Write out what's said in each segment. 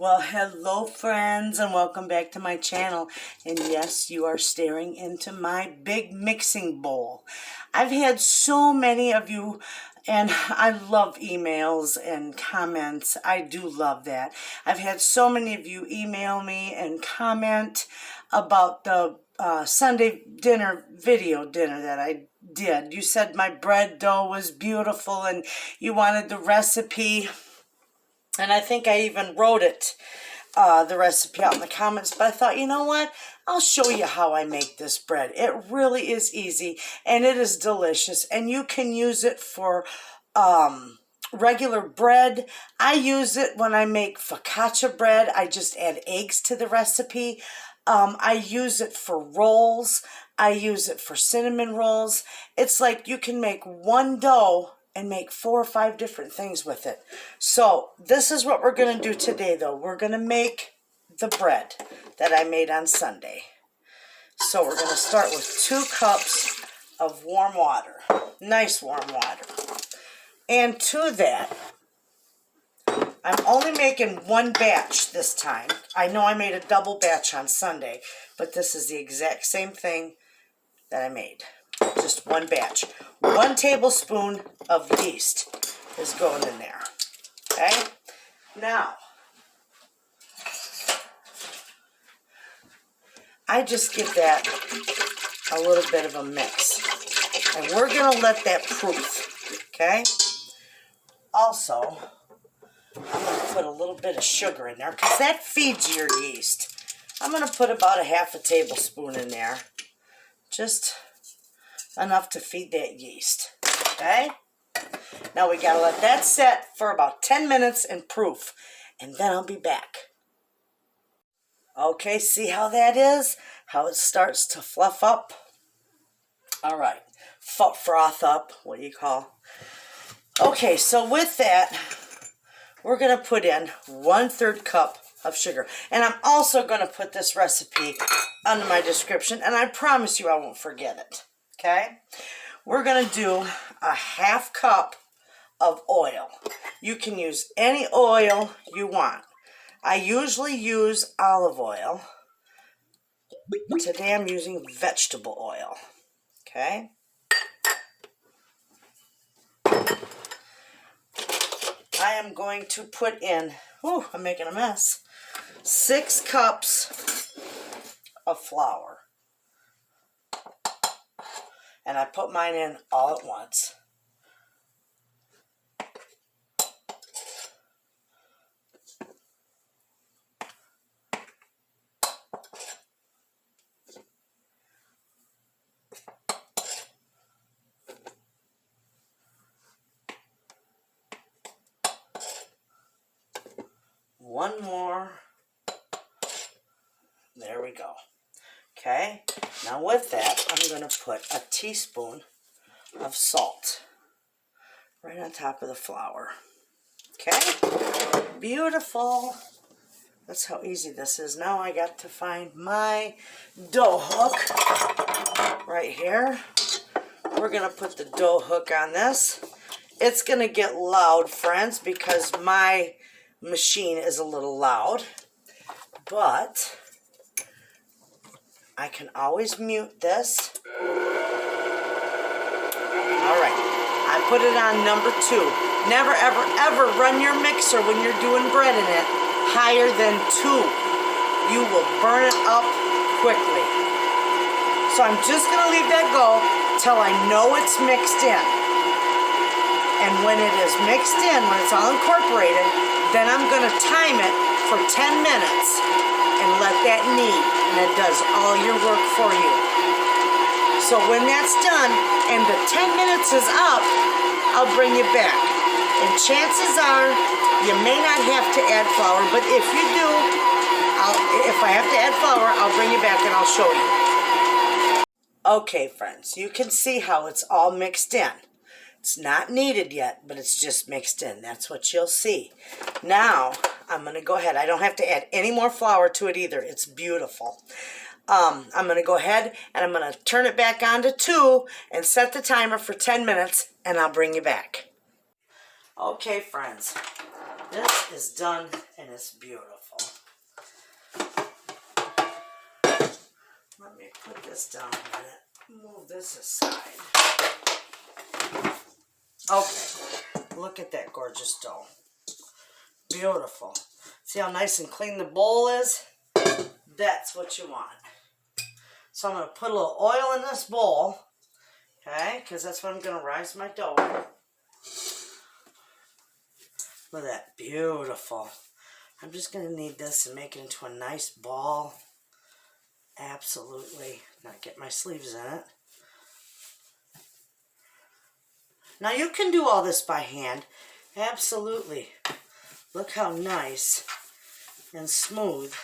Well, hello friends, and welcome back to my channel. And yes, you are staring into my big mixing bowl. I've had so many of you, and I love emails and comments. I do love that. I've had so many of you email me and comment about the Sunday video dinner that I did. You said my bread dough was beautiful and you wanted the recipe. And I think I even wrote it, the recipe out in the comments. But I thought, you know what? I'll show you how I make this bread. It really is easy and it is delicious. And you can use it for regular bread. I use it when I make focaccia bread. I just add eggs to the recipe. I use it for rolls. I use it for cinnamon rolls. It's like you can make one dough and make 4 or 5 different things with it. So this is what we're going to do today, though. We're going to make the bread that I made on Sunday. So we're going to start with 2 cups of warm water, nice warm water. And to that, I'm only making 1 batch this time. I know I made a double batch on Sunday, but this is the exact same thing that I made. Just 1 batch. 1 tablespoon of yeast is going in there. Okay? Now, I just give that a little bit of a mix. And we're going to let that proof. Okay? Also, I'm going to put a little bit of sugar in there because that feeds your yeast. I'm going to put about a half a tablespoon in there. Just enough to feed that yeast. Okay? Now we got to let that set for about 10 minutes and proof. And then I'll be back. Okay, see how that is? How it starts to fluff up? All right. Froth up, what do you call? Okay, so with that, we're going to put in 1/3 cup of sugar. And I'm also going to put this recipe under my description, and I promise you I won't forget it. Okay? We're going to do a 1/2 cup of oil. You can use any oil you want. I usually use olive oil. Today I'm using vegetable oil. Okay? I am going to put in, I'm making a mess, 6 cups of flour. And I put mine in all at once. One more. There we go. Okay, now with that, I'm going to put a teaspoon of salt right on top of the flour. Okay, beautiful. That's how easy this is. Now I got to find my dough hook right here. We're going to put the dough hook on this. It's going to get loud, friends, because my machine is a little loud, but I can always mute this. All right, I put it on number 2. Never, ever, ever run your mixer when you're doing bread in it higher than 2. You will burn it up quickly. So I'm just going to leave that go till I know it's mixed in. And when it is mixed in, when it's all incorporated, then I'm going to time it for 10 minutes and let that knead, and it does all your work for you. So when that's done and the 10 minutes is up, I'll bring you back. And chances are you may not have to add flour, but if you do, if I have to add flour, I'll bring you back and I'll show you. Okay, friends, you can see how it's all mixed in. It's not kneaded yet, but it's just mixed in. That's what you'll see. Now, I'm going to go ahead. I don't have to add any more flour to it either. It's beautiful. I'm going to go ahead and I'm going to turn it back on to 2 and set the timer for 10 minutes, and I'll bring you back. Okay, friends. This is done and it's beautiful. Let me put this down a minute. Move this aside. Okay, look at that gorgeous dough. Beautiful. See how nice and clean the bowl is? That's what you want. So I'm going to put a little oil in this bowl, okay, because that's what I'm going to rise my dough in. Look at that, beautiful. I'm just going to knead this and make it into a nice ball. Absolutely. Now get my sleeves in it. Now you can do all this by hand. Absolutely. Look how nice and smooth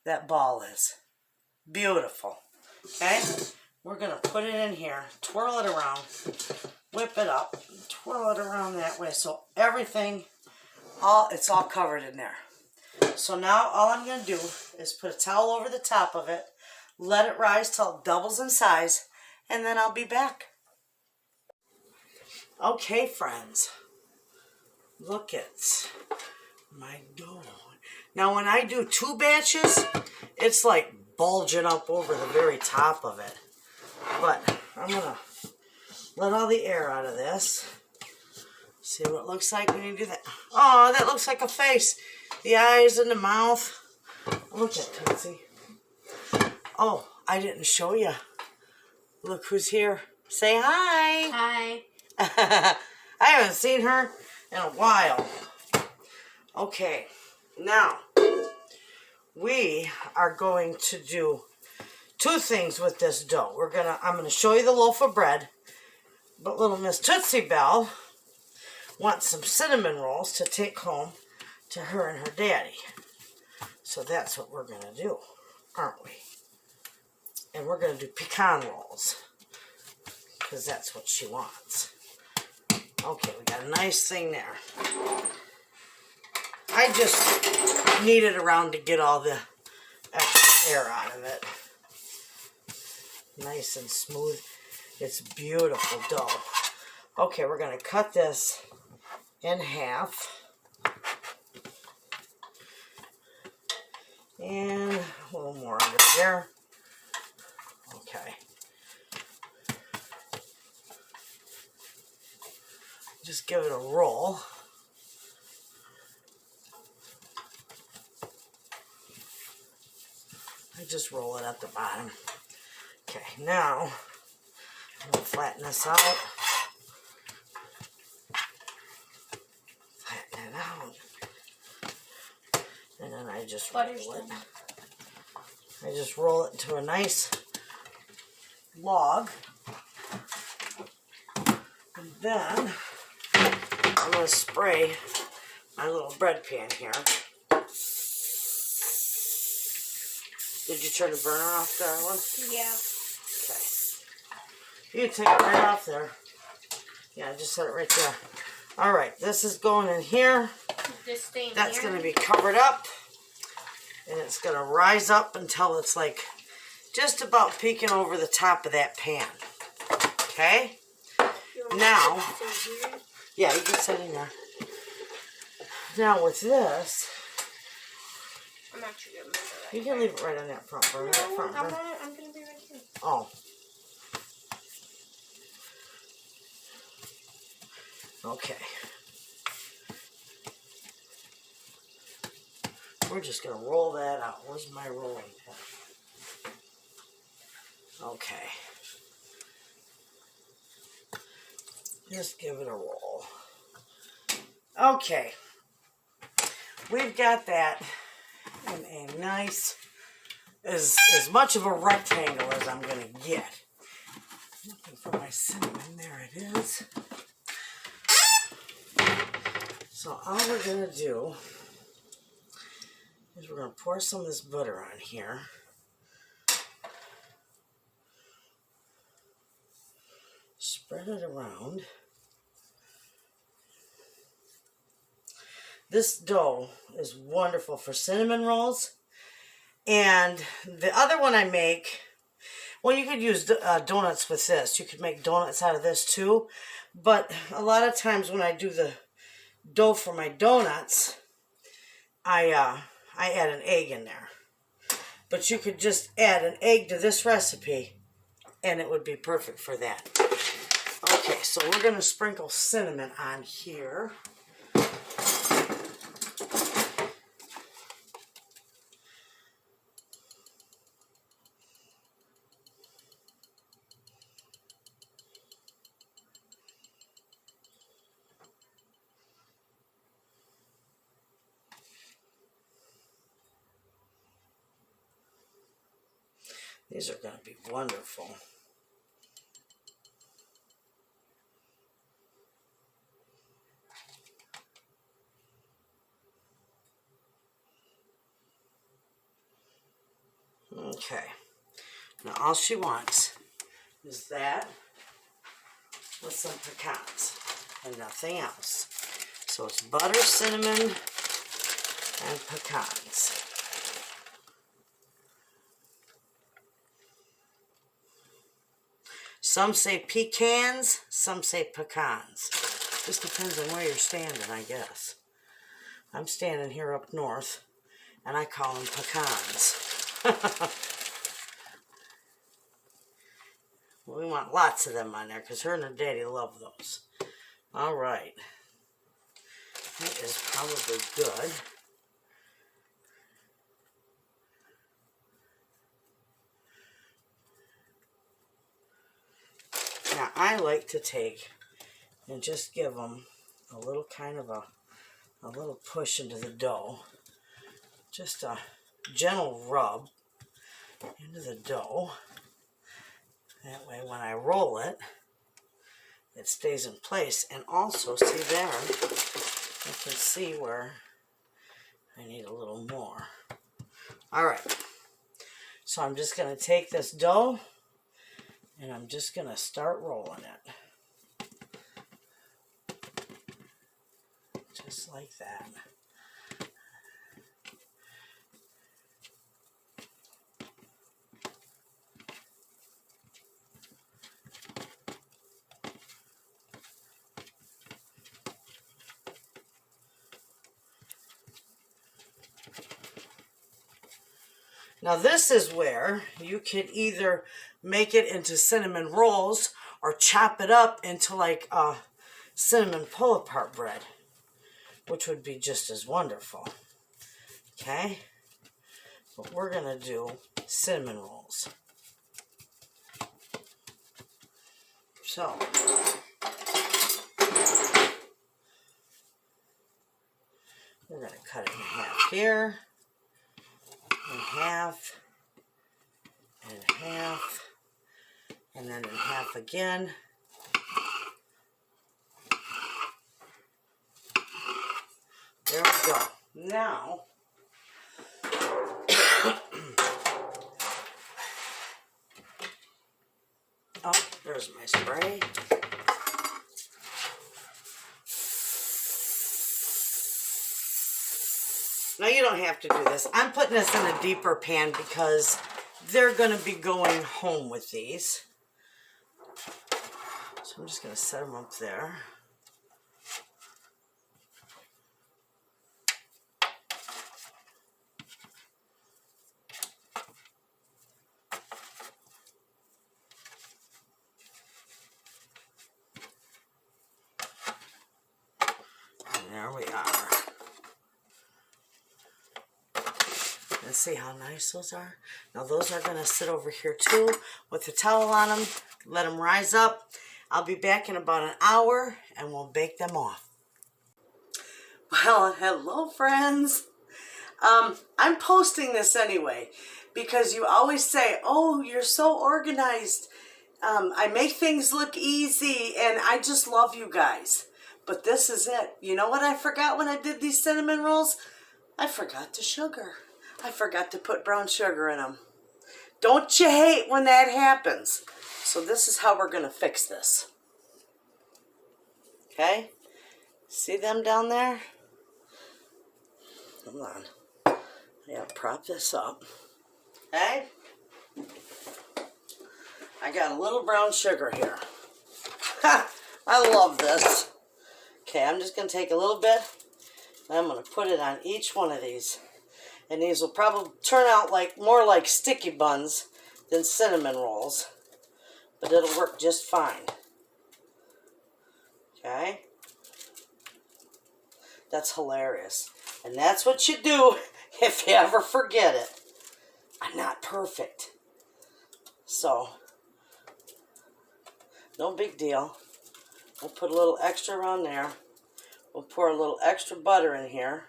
that ball is. Beautiful. Okay? We're going to put it in here, twirl it around, whip it up, twirl it around that way so everything, it's all covered in there. So now all I'm going to do is put a towel over the top of it, let it rise till it doubles in size, and then I'll be back. Okay, friends. Look at my dough. Now when I do 2 batches, it's like bulging up over the very top of it. But I'm going to let all the air out of this. See what it looks like when you do that. Oh, that looks like a face. The eyes and the mouth. Look at Tootsie. Oh, I didn't show you. Look who's here. Say hi. Hi. I haven't seen her in a while. Okay, now we are going to do 2 things with this dough. I'm gonna show you the loaf of bread, but little Miss Tootsie Bell wants some cinnamon rolls to take home to her and her daddy. So that's what we're gonna do, aren't we? And we're gonna do pecan rolls because that's what she wants. Okay, we got a nice thing there. I just knead it around to get all the extra air out of it. Nice and smooth. It's beautiful dough. Okay, we're going to cut this in half. And a little more under there. Okay. Just give it a roll. I just roll it at the bottom. Okay, now I'm going to flatten this out. Flatten it out. And then I just roll it. I just roll it into a nice log. And then I'm going to spray my little bread pan here. Did you turn the burner off, darling? Yeah. Okay. You can take it right off there. Yeah, just set it right there. Alright, this is going in here. This thing That's going to be covered up. And it's going to rise up until it's like just about peeking over the top of that pan. Okay? Now, yeah, you can sit in there. Now with this, I'm actually going to move it. you can leave it right on that front burner. I'm going to be right here. Oh. Okay. We're just going to roll that out. Where's my rolling pin? Okay. Just give it a roll. Okay. We've got that in a nice, as much of a rectangle as I'm going to get. Looking for my cinnamon. There it is. So all we're going to do is we're going to pour some of this butter on here. Spread it around. This dough is wonderful for cinnamon rolls. And the other one I make, well, you could use donuts with this. You could make donuts out of this too. But a lot of times when I do dough for my donuts, I add an egg in there. But you could just add an egg to this recipe and it would be perfect for that. Okay, so we're going to sprinkle cinnamon on here. These are going to be wonderful. Okay, now all she wants is that with some pecans and nothing else. So it's butter, cinnamon, and pecans. Some say pecans, some say pecans. Just depends on where you're standing, I guess. I'm standing here up north, and I call them pecans. We want lots of them on there, because her and her daddy love those. All right. That is probably good. Now, I like to take and just give them a little kind of a little push into the dough. Just a gentle rub into the dough. That way when I roll it, it stays in place. And also, see there, you can see where I need a little more. All right. So I'm just going to take this dough and I'm just going to start rolling it. Just like that. Now this is where you could either make it into cinnamon rolls or chop it up into like a cinnamon pull-apart bread, which would be just as wonderful. Okay? But we're going to do cinnamon rolls. So, we're going to cut it in half here, in half, and half, and then in half again. There we go. Now, oh, there's my spray. Now you don't have to do this. I'm putting this in a deeper pan because they're going to be going home with these. So I'm just going to set them up there. And there we are. And see how nice those are? Now those are going to sit over here too with a towel on them. Let them rise up. I'll be back in about an hour and we'll bake them off. Well, hello friends. I'm posting this anyway because you always say, oh, you're so organized. I make things look easy and I just love you guys. But this is it. You know what I forgot when I did these cinnamon rolls? I forgot the sugar. I forgot to put brown sugar in them. Don't you hate when that happens? So this is how we're going to fix this. Okay? See them down there? Hold on. I gotta prop this up. Okay? I got a little brown sugar here. Ha! I love this. Okay, I'm just going to take a little bit, and I'm going to put it on each one of these. And these will probably turn out more like sticky buns than cinnamon rolls. But it'll work just fine. Okay? That's hilarious. And that's what you do if you ever forget it. I'm not perfect. So, no big deal. We'll put a little extra around there. We'll pour a little extra butter in here.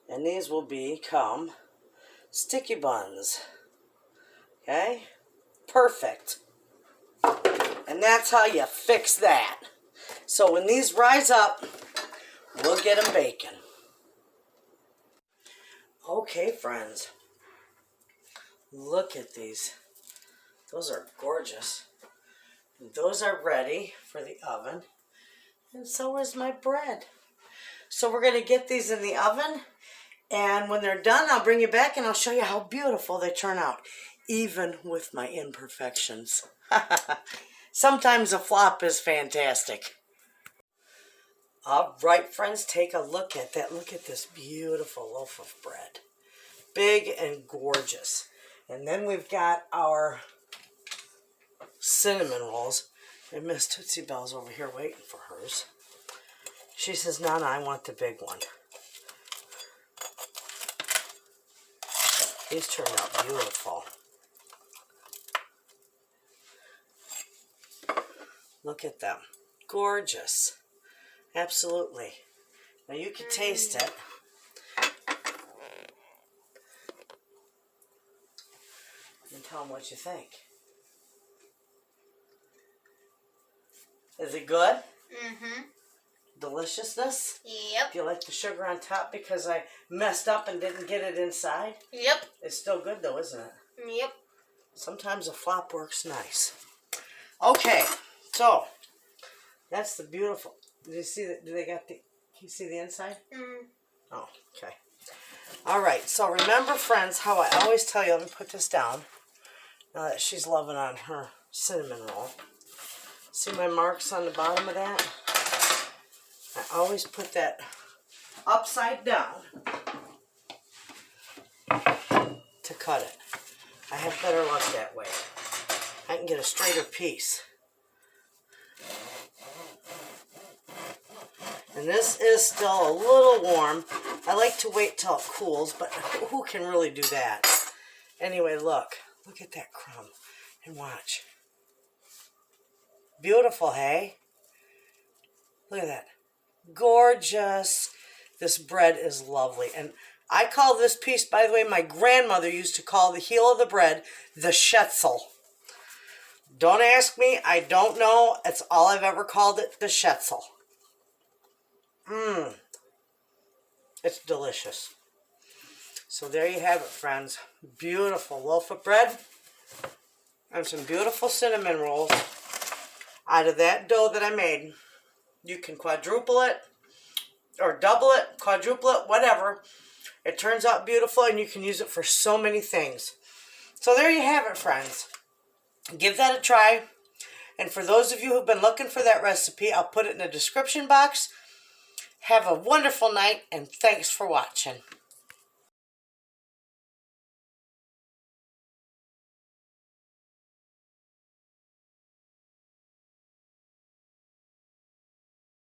And these will become sticky buns. Okay? Perfect. And that's how you fix that. So when these rise up, we'll get them baking. Okay, friends. Look at these. Those are gorgeous. Those are ready for the oven. And so is my bread. So we're going to get these in the oven. And when they're done, I'll bring you back and I'll show you how beautiful they turn out. Even with my imperfections. Sometimes a flop is fantastic. All right, friends, take a look at that. Look at this beautiful loaf of bread. Big and gorgeous. And then we've got our cinnamon rolls. And Miss Tootsie Bell's over here waiting for hers. She says, Nana, I want the big one. These turned out beautiful. Look at them. Gorgeous. Absolutely. Now you can taste it. And tell them what you think. Is it good? Mm-hmm. Deliciousness? Yep. Do you like the sugar on top because I messed up and didn't get it inside? Yep. It's still good though, isn't it? Yep. Sometimes a flop works nice. Okay, so that's the beautiful. Did you see that? Do they got the? Can you see the inside? Mm. Oh, okay. All right. So remember, friends, how I always tell you. Let me put this down. Now that she's loving on her cinnamon roll. See my marks on the bottom of that? I always put that upside down to cut it. I have better luck that way. I can get a straighter piece. And this is still a little warm. I like to wait till it cools, but who can really do that? Anyway, look. Look at that crumb. And watch. Beautiful, hey? Look at that. Gorgeous. This bread is lovely. And I call this piece, by the way, my grandmother used to call the heel of the bread the schnitzel. Don't ask me. I don't know. It's all I've ever called it, the schnitzel. Mmm. It's delicious. So there you have it, friends. Beautiful loaf of bread and some beautiful cinnamon rolls out of that dough that I made. You can quadruple it or double it, quadruple it, whatever. It turns out beautiful and you can use it for so many things. So there you have it, friends. Give that a try. And for those of you who've been looking for that recipe, I'll put it in the description box. Have a wonderful night and thanks for watching.